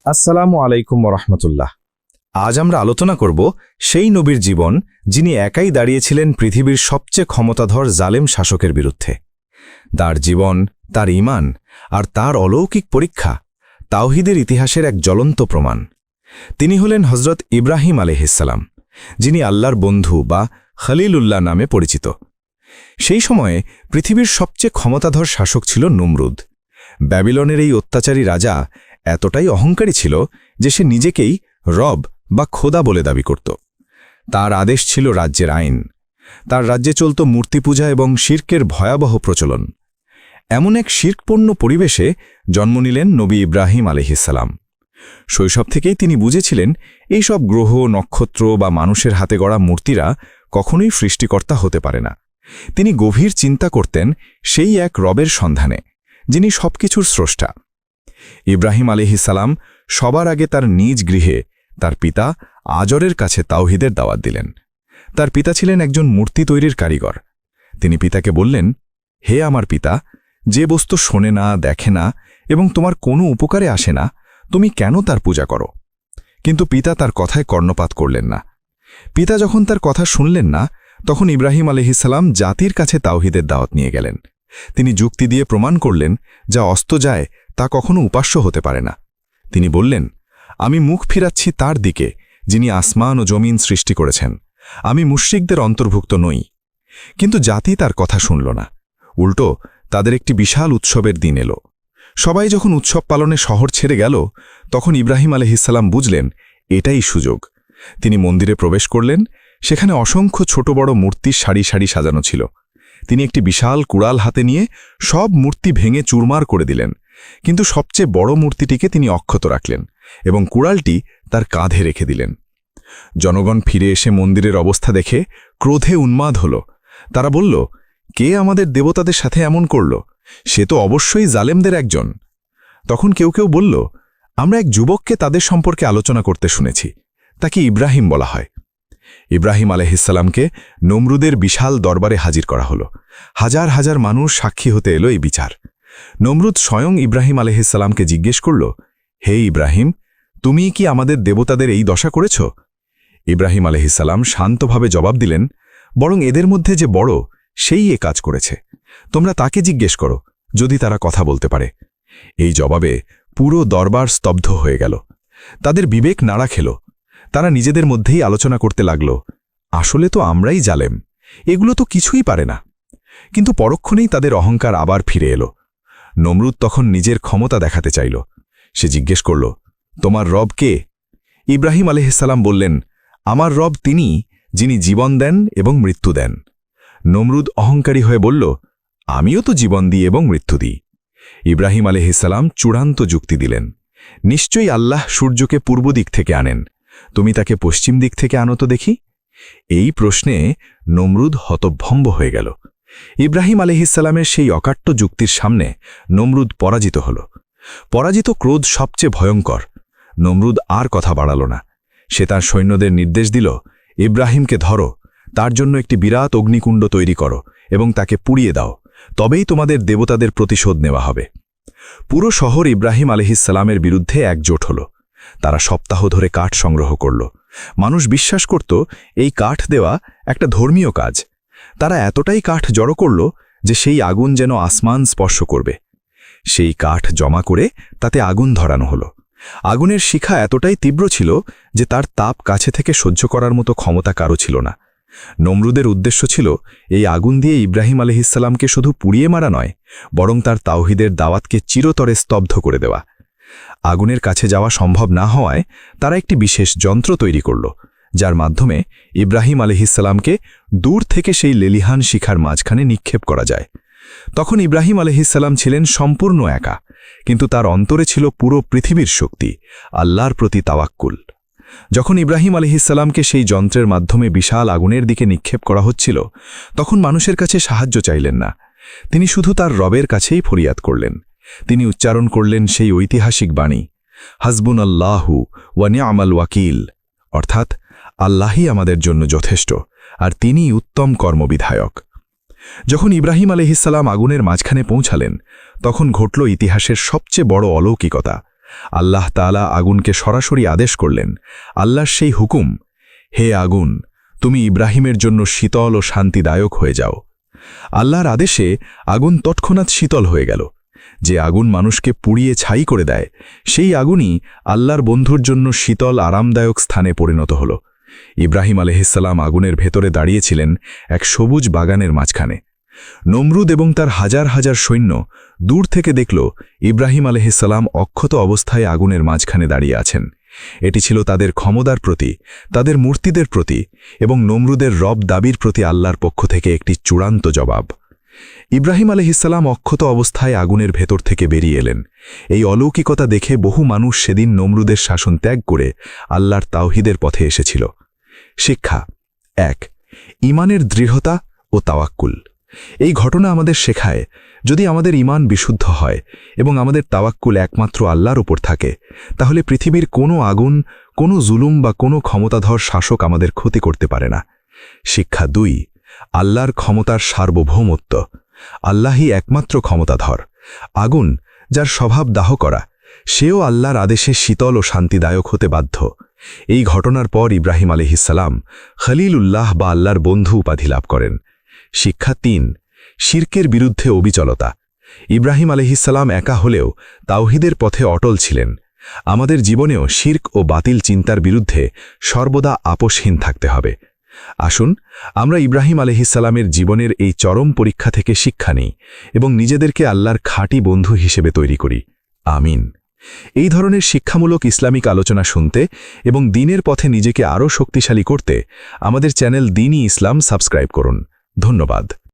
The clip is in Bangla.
আসসালামু আলাইকুম রহমতুল্লাহ। আজ আমরা আলোচনা করব সেই নবীর জীবন যিনি একাই দাঁড়িয়েছিলেন পৃথিবীর সবচেয়ে ক্ষমতাধর জালেম শাসকের বিরুদ্ধে। তার জীবন, তার ঈমান আর তার অলৌকিক পরীক্ষা তাওহীদের ইতিহাসের এক জ্বলন্ত প্রমাণ। তিনি হলেন হজরত ইব্রাহিম আলাইহিসসালাম, যিনি আল্লাহর বন্ধু বা খলিলুল্লাহ নামে পরিচিত। সেই সময়ে পৃথিবীর সবচেয়ে ক্ষমতাধর শাসক ছিল নমরুদ। ব্যাবিলনের এই অত্যাচারী রাজা এতটাই অহংকারী ছিল যে সে নিজেকেই রব বা খোদা বলে দাবি করত। তার আদেশ ছিল রাজ্যের আইন। তার রাজ্যে চলত মূর্তি পূজা এবং শিরকের ভয়াবহ প্রচলন। এমন এক শিরকপূর্ণ পরিবেশে জন্ম নিলেন নবী ইব্রাহিম আলাইহিসসালাম। শৈশব থেকেই তিনি বুঝেছিলেন এই সব গ্রহ, নক্ষত্র বা মানুষের হাতে গড়া মূর্তিরা কখনোই সৃষ্টিকর্তা হতে পারে না। তিনি গভীর চিন্তা করতেন সেই এক রবের সন্ধানে, যিনি সবকিছুর স্রষ্টা। ইব্রাহিম আলাইহিসসালাম সবার আগে তার নিজ গৃহে তার পিতা আজরের কাছে তাওহীদের দাওয়াত দিলেন। তার পিতা ছিলেন একজন মূর্তি তৈরির কারিগর। তিনি পিতাকে বললেন, হে আমার পিতা, যে বস্তু শোনে না, দেখে না এবং তোমার কোনো উপকারে আসে না, তুমি কেন তার পূজা করো? কিন্তু পিতা তার কথায় কর্ণপাত করলেন না। পিতা যখন তার কথা শুনলেন না, তখন ইব্রাহিম আলাইহিসসালাম জাতির কাছে তাওহীদের দাওয়াত নিয়ে গেলেন। তিনি যুক্তি দিয়ে প্রমাণ করলেন যা অস্ত যায় তা কখনো উপাস্য হতে পারে না। তিনি বললেন, আমি মুখ ফিরাচ্ছি তার দিকে যিনি আসমান ও জমিন সৃষ্টি করেছেন। আমি মুশরিকদের অন্তর্ভুক্ত নই। কিন্তু জাতি তার কথা শুনল না। উল্টো তাদের একটি বিশাল উৎসবের দিন এলো। সবাই যখন উৎসব পালনে শহর ছেড়ে গেল, তখন ইব্রাহিম আলাইহিসসালাম বুঝলেন এটাই সুযোগ। তিনি মন্দিরে প্রবেশ করলেন। সেখানে অসংখ্য ছোট বড় মূর্তির সারি সারি সাজানো ছিল। তিনি একটি বিশাল কুড়াল হাতে নিয়ে সব মূর্তি ভেঙে চুরমার করে দিলেন। কিন্তু সবচেয়ে বড় মূর্তিটিকে তিনি অক্ষত রাখলেন এবং কুড়ালটি তার কাঁধে রেখে দিলেন। জনগণ ফিরে এসে মন্দিরের অবস্থা দেখে ক্রোধে উন্মাদ হল। তারা বলল, কে আমাদের দেবতাদের সাথে এমন করল? সে তো অবশ্যই জালেমদের একজন। তখন কেউ কেউ বলল, আমরা এক যুবককে তাদের সম্পর্কে আলোচনা করতে শুনেছি, তাকে ইব্রাহিম বলা হয়। ইব্রাহিম আলাইহিসসালামকে নমরুদের বিশাল দরবারে হাজির করা হলো। হাজার হাজার মানুষ সাক্ষী হতে এলো এই বিচার। নমরুদ স্বয়ং ইব্রাহিম আলাইহিসসালামকে জিজ্ঞেস করল, হে ইব্রাহিম, তুমি কি আমাদের দেবতাদের এই দশা করেছ? ইব্রাহিম আলাইহিসসালাম শান্তভাবে জবাব দিলেন, বরং এদের মধ্যে যে বড় সেই এ কাজ করেছে। তোমরা তাকে জিজ্ঞেস করো, যদি তারা কথা বলতে পারে। এই জবাবে পুরো দরবার স্তব্ধ হয়ে গেল। তাদের বিবেক নাড়া খেল। তারা নিজেদের মধ্যেই আলোচনা করতে লাগল, আসলে তো আমরাই জালেম, এগুলো তো কিছুই পারে না। কিন্তু পরক্ষণেই তাদের অহংকার আবার ফিরে এলো। নমরুদ তখন নিজের ক্ষমতা দেখাতে চাইল। সে জিজ্ঞেস করল, তোমার রব কে? ইব্রাহিম আলাইহিসসালাম বললেন, আমার রব তিনি, যিনি জীবন দেন এবং মৃত্যু দেন। নমরুদ অহংকারী হয়ে বলল, আমিও তো জীবন দিই এবং মৃত্যু দিই। ইব্রাহিম আলাইহিসসালাম চূড়ান্ত যুক্তি দিলেন, নিশ্চয়ই আল্লাহ সূর্যকে পূর্ব দিক থেকে আনেন, তুমি তাকে পশ্চিম দিক থেকে আনো তো দেখি। এই প্রশ্নে নমরুদ হতভম্ব হয়ে গেল। ইব্রাহিম আলাইহিসসালামের সেই অকাট্য যুক্তির সামনে নমরুদ পরাজিত হল। পরাজিত ক্রোধ সবচেয়ে ভয়ঙ্কর। নমরুদ আর কথা বাড়াল না। সে তার সৈন্যদের নির্দেশ দিল, ইব্রাহিমকে ধরো, তার জন্য একটি বিরাট অগ্নিকুণ্ড তৈরি করো এবং তাকে পুড়িয়ে দাও, তবেই তোমাদের দেবতাদের প্রতিশোধ নেওয়া হবে। পুরো শহর ইব্রাহিম আলাইহিসসালামের বিরুদ্ধে একজোট হল। তারা সপ্তাহ ধরে কাঠ সংগ্রহ করল। মানুষ বিশ্বাস করত এই কাঠ দেওয়া একটা ধর্মীয় কাজ। তারা এতটাই কাঠ জড়ো করল যে সেই আগুন যেন আসমান স্পর্শ করবে। সেই কাঠ জমা করে তাতে আগুন ধরানো হলো। আগুনের শিখা এতটাই তীব্র ছিল যে তার তাপ কাছে থেকে সহ্য করার মতো ক্ষমতা কারও ছিল না। নমরুদের উদ্দেশ্য ছিল এই আগুন দিয়ে ইব্রাহিম আলাইহিসসালামকে শুধু পুড়িয়ে মারা নয়, বরং তার তাওহীদের দাওয়াতকে চিরতরে স্তব্ধ করে দেওয়া। আগুনের কাছে যাওয়া সম্ভব না হওয়ায় তারা একটি বিশেষ যন্ত্র তৈরি করল, যার মাধ্যমে ইব্রাহিম আলাইহিসসালামকে দূর থেকে সেই লেলিহান শিখার মাঝখানে নিক্ষেপ করা যায়। তখন ইব্রাহিম আলাইহিসসালাম ছিলেন সম্পূর্ণ একা, কিন্তু তার অন্তরে ছিল পুরো পৃথিবীর শক্তি, আল্লাহর প্রতি তাওয়াক্কুল। যখন ইব্রাহিম আলাইহিসসালামকে সেই যন্ত্রের মাধ্যমে বিশাল আগুনের দিকে নিক্ষেপ করা হচ্ছিল, তখন মানুষের কাছে সাহায্য চাইলেন না। তিনি শুধু তার রবের কাছেই ফরিয়াদ করলেন। তিনি উচ্চারণ করলেন সেই ঐতিহাসিক বাণী, হাসবুনাল্লাহু ওয়া নি'মাল ওয়াকিল, অর্থাৎ আল্লাহই আমাদের জন্য যথেষ্ট আর তিনিই উত্তম কর্মবিধায়ক। যখন ইব্রাহিম আলাইহিসসালাম আগুনের মাঝখানে পৌঁছালেন, তখন ঘটল ইতিহাসের সবচেয়ে বড় অলৌকিকতা। আল্লাহ তাআলা আগুনকে সরাসরি আদেশ করলেন, আল্লাহর সেই হুকুম, হে আগুন, তুমি ইব্রাহিমের জন্য শীতল ও শান্তিদায়ক হয়ে যাও। আল্লাহর আদেশে আগুন তৎক্ষণাৎ শীতল হয়ে গেল। যে আগুন মানুষকে পুড়িয়ে ছাই করে দেয়, সেই আগুনই আল্লাহর বন্ধুর জন্য শীতল আরামদায়ক স্থানে পরিণত হল। ইব্রাহিম আলাইহিসসালাম আগুনের ভেতরে দাঁড়িয়েছিলেন এক সবুজ বাগানের মাঝখানে। নমরুদ এবং তার হাজার হাজার সৈন্য দূর থেকে দেখল ইব্রাহিম আলাইহিসসালাম অক্ষত অবস্থায় আগুনের মাঝখানে দাঁড়িয়ে আছেন। এটি ছিল তাদের ক্ষমতার প্রতি, তাদের মূর্তিদের প্রতি এবং নমরুদের রব দাবির প্রতি আল্লাহর পক্ষ থেকে একটি চূড়ান্ত জবাব। ইব্রাহিম আলাইহিসসালাম অক্ষত অবস্থায় আগুনের ভেতর থেকে বেরিয়ে এলেন। এই অলৌকিকতা দেখে বহু মানুষ সেদিন নমরুদের শাসন ত্যাগ করে আল্লাহর তাওহীদের পথে এসেছিল। শিক্ষা 1. ঈমানের দৃঢ়তা ও তাওয়াক্কুল। এই ঘটনা আমাদের শেখায়, যদি আমাদের ঈমান বিশুদ্ধ হয় এবং আমাদের তাওয়াক্কুল একমাত্র আল্লাহর উপর থাকে, তাহলে পৃথিবীর কোনো আগুন, কোনো জুলুম বা কোনো ক্ষমতাধর শাসক আমাদের ক্ষতি করতে পারে না। শিক্ষা 2. আল্লাহর ক্ষমতার সার্বভৌমত্ব। আল্লাহই একমাত্র ক্ষমতাধর। আগুন, যার স্বভাব দাহ করা, সেও আল্লাহর আদেশে শীতল ও শান্তিদায়ক হতে বাধ্য। এই ঘটনার পর ইব্রাহিম আলাইহিসসালাম খলিলুল্লাহ বা আল্লাহর বন্ধু উপাধি লাভ করেন। শিক্ষা 3. শিরকের বিরুদ্ধে অবিচলতা। ইব্রাহিম আলাইহিসসালাম একা হলেও তাওহীদের পথে অটল ছিলেন। আমাদের জীবনেও শিরক ও বাতিল চিন্তার বিরুদ্ধে সর্বদা আপোষহীন থাকতে হবে। আসুন আমরা ইব্রাহিম আলাইহিসসালামের জীবনের এই চরম পরীক্ষা থেকে শিক্ষা নিই এবং নিজেদেরকে আল্লাহর খাঁটি বন্ধু হিসেবে তৈরি করি। আমিন। এই ধরনের শিক্ষামূলক ইসলামিক আলোচনা শুনতে এবং দ্বীনের পথে নিজেকে আরও শক্তিশালী করতে আমাদের চ্যানেল দ্বীনি ইসলাম সাবস্ক্রাইব করুন। ধন্যবাদ।